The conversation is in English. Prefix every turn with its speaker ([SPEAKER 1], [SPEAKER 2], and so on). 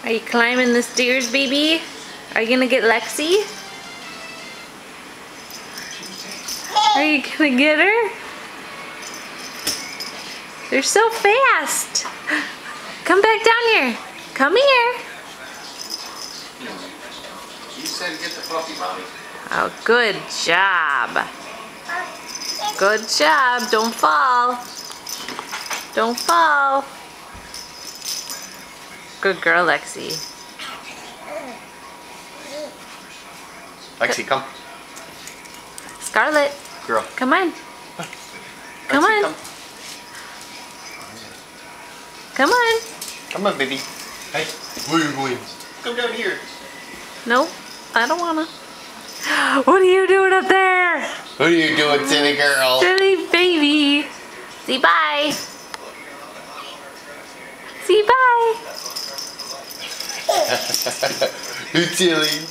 [SPEAKER 1] Are you climbing the stairs, baby? Are you gonna get Lexi? Are you gonna get her? They're so fast. Come back down here. Come here.
[SPEAKER 2] You said get the puppy, Mommy.
[SPEAKER 1] Oh, good job. Good job. Don't fall. Don't fall. Good girl, Lexi.
[SPEAKER 2] Lexi, come.
[SPEAKER 1] Scarlett.
[SPEAKER 2] Girl.
[SPEAKER 1] Come on. Come
[SPEAKER 2] Lexi,
[SPEAKER 1] on. Come on.
[SPEAKER 2] Come on, baby. Hey, where are you going? Come down here.
[SPEAKER 1] Nope, I don't wanna. What are you doing up there?
[SPEAKER 2] What are you doing, silly girl?
[SPEAKER 1] Silly baby. Say bye. Say bye.
[SPEAKER 2] You silly.